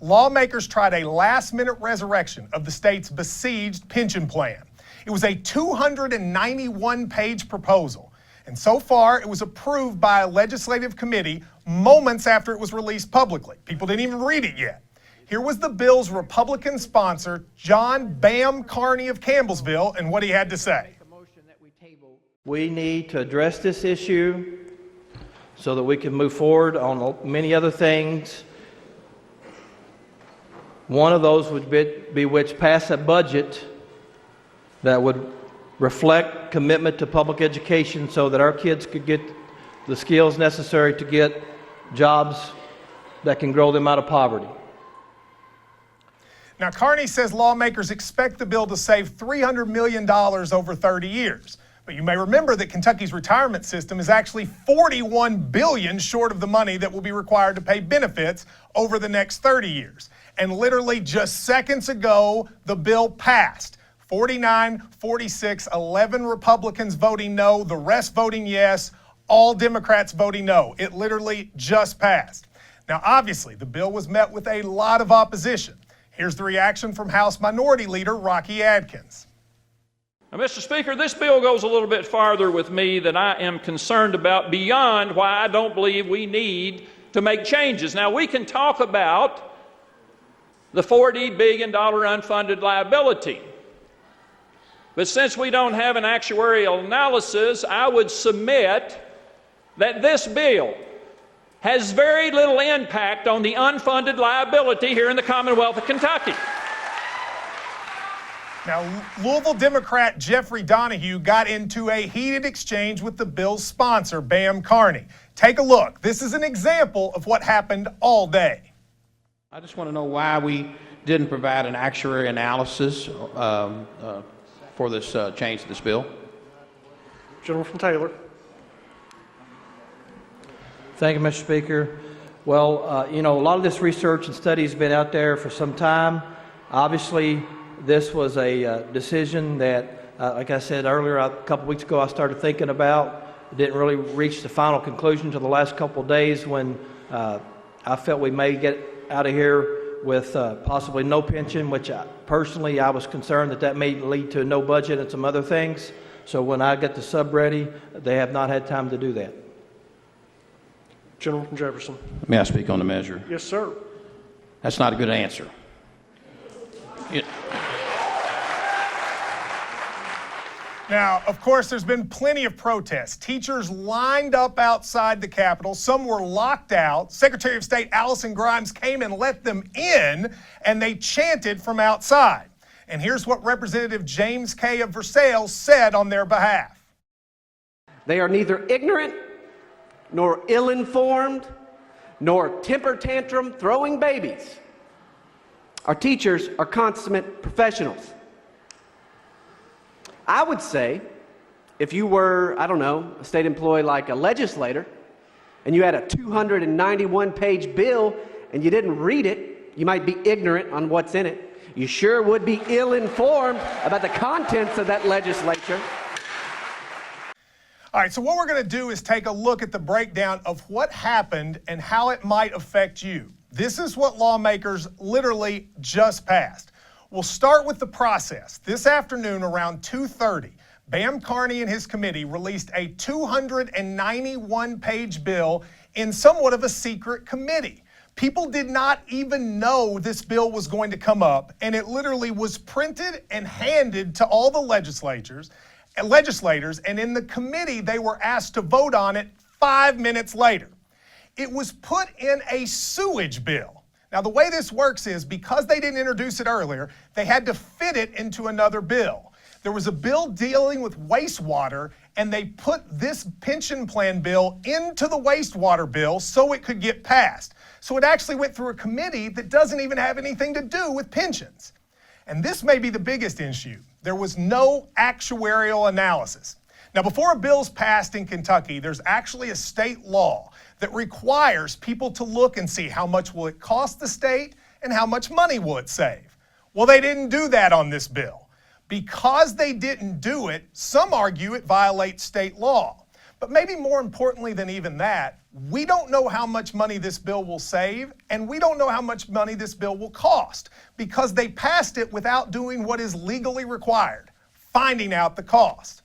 lawmakers tried a last-minute resurrection of the state's besieged pension plan. It was a 291-page proposal, and so far it was approved by a legislative committee moments after it was released publicly. People didn't even read it yet. Here was the bill's Republican sponsor, John Bam Carney of Campbellsville, and what he had to say. We need to address this issue so that we can move forward on many other things. One of those would be which pass a budget that would reflect commitment to public education so that our kids could get the skills necessary to get jobs that can grow them out of poverty. Now, Carney says lawmakers expect the bill to save $300 million over 30 years. But you may remember that Kentucky's retirement system is actually $41 billion short of the money that will be required to pay benefits over the next 30 years. And literally just seconds ago, the bill passed. 49-46, 11 Republicans voting no, the rest voting yes, all Democrats voting no. It literally just passed. Now, obviously, the bill was met with a lot of opposition. Here's the reaction from House Minority Leader Rocky Adkins. Now, Mr. Speaker, this bill goes a little bit farther with me than I am concerned about, beyond why I don't believe we need to make changes. Now, we can talk about the $40 billion unfunded liability. But since we don't have an actuarial analysis, I would submit that this bill has very little impact on the unfunded liability here in the Commonwealth of Kentucky. Now, Louisville Democrat Jeffrey Donahue got into a heated exchange with the bill's sponsor, Bam Carney. Take a look. This is an example of what happened all day. I just want to know why we didn't provide an actuary analysis for this change to this bill. Gentleman from Taylor. Thank you, Mr. Speaker. Well, a lot of this research and study has been out there for some time. Obviously, this was a decision that, like I said earlier, a couple weeks ago, I started thinking about. Didn't really reach the final conclusion until the last couple of days when I felt we may get out of here with possibly no pension, which personally I was concerned that may lead to no budget and some other things. So when I get the sub ready, they have not had time to do that. Gentleman from Jefferson. May I speak on the measure? Yes, sir. That's not a good answer. Now, of course, there's been plenty of protests. Teachers lined up outside the Capitol. Some were locked out. Secretary of State Allison Grimes came and let them in, and they chanted from outside. And here's what Representative James Kay of Versailles said on their behalf. They are neither ignorant, nor ill-informed, nor temper tantrum throwing babies. Our teachers are consummate professionals. I would say, if you were, I don't know, a state employee like a legislator, and you had a 291-page bill and you didn't read it, you might be ignorant on what's in it. You sure would be ill-informed about the contents of that legislature. All right, so what we're going to do is take a look at the breakdown of what happened and how it might affect you. This is what lawmakers literally just passed. We'll start with the process. This afternoon around 2:30, Bam Carney and his committee released a 291-page bill in somewhat of a secret committee. People did not even know this bill was going to come up, and it literally was printed and handed to all the legislators, and in the committee, they were asked to vote on it 5 minutes later. It was put in a sewage bill. Now, the way this works is because they didn't introduce it earlier, they had to fit it into another bill. There was a bill dealing with wastewater, and they put this pension plan bill into the wastewater bill so it could get passed. So it actually went through a committee that doesn't even have anything to do with pensions. And this may be the biggest issue. There was no actuarial analysis. Now, before a bill's passed in Kentucky, there's actually a state law that requires people to look and see how much will it cost the state and how much money will it save. Well, they didn't do that on this bill. Because they didn't do it, some argue it violates state law. But maybe more importantly than even that, We don't know how much money this bill will save, and we don't know how much money this bill will cost because they passed it without doing what is legally required, finding out the cost.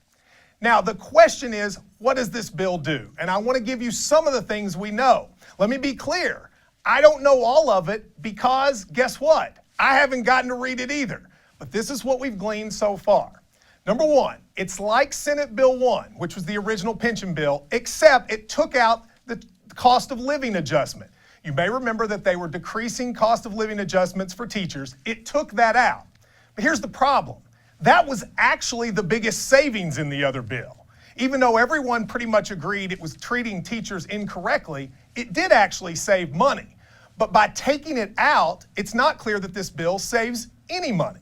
Now, the question is, what does this bill do? And I want to give you some of the things we know. Let me be clear. I don't know all of it because guess what? I haven't gotten to read it either. But this is what we've gleaned so far. Number one, it's like Senate Bill 1, which was the original pension bill, except it took out the cost of living adjustment. You may remember that they were decreasing cost of living adjustments for teachers. It took that out. But here's the problem. That was actually the biggest savings in the other bill. Even though everyone pretty much agreed it was treating teachers incorrectly, it did actually save money. But by taking it out, it's not clear that this bill saves any money.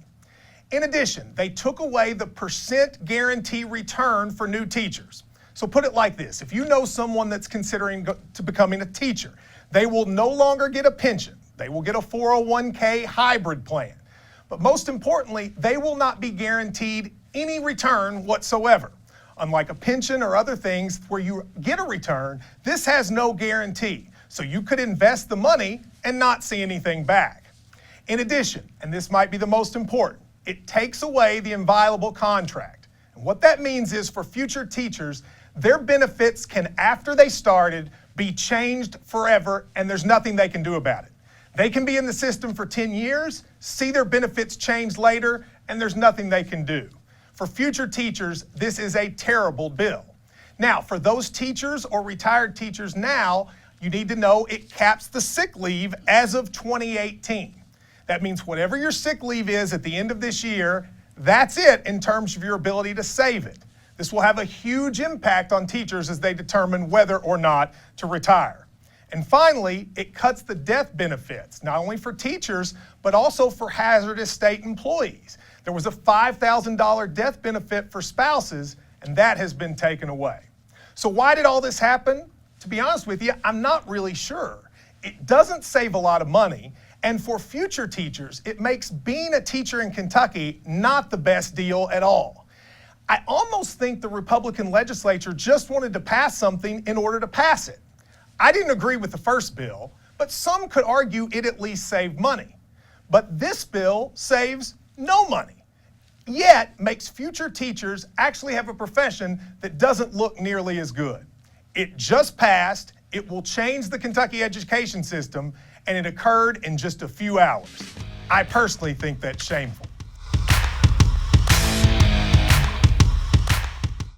In addition, they took away the percent guarantee return for new teachers. So put it like this, if you know someone that's considering to becoming a teacher, they will no longer get a pension. They will get a 401k hybrid plan. But most importantly, they will not be guaranteed any return whatsoever. Unlike a pension or other things where you get a return, this has no guarantee. So you could invest the money and not see anything back. In addition, and this might be the most important, it takes away the inviolable contract. And what that means is for future teachers, their benefits can, after they started, be changed forever, and there's nothing they can do about it. They can be in the system for 10 years, see their benefits change later, and there's nothing they can do. For future teachers, this is a terrible bill. Now, for those teachers or retired teachers now, you need to know it caps the sick leave as of 2018. That means whatever your sick leave is at the end of this year, that's it in terms of your ability to save it. This will have a huge impact on teachers as they determine whether or not to retire. And finally, it cuts the death benefits, not only for teachers, but also for hazardous state employees. There was a $5,000 death benefit for spouses, and that has been taken away. So why did all this happen? To be honest with you, I'm not really sure. It doesn't save a lot of money, and for future teachers, it makes being a teacher in Kentucky not the best deal at all. I almost think the Republican legislature just wanted to pass something in order to pass it. I didn't agree with the first bill, but some could argue it at least saved money. But this bill saves no money, yet makes future teachers actually have a profession that doesn't look nearly as good. It just passed, it will change the Kentucky education system, and it occurred in just a few hours. I personally think that's shameful.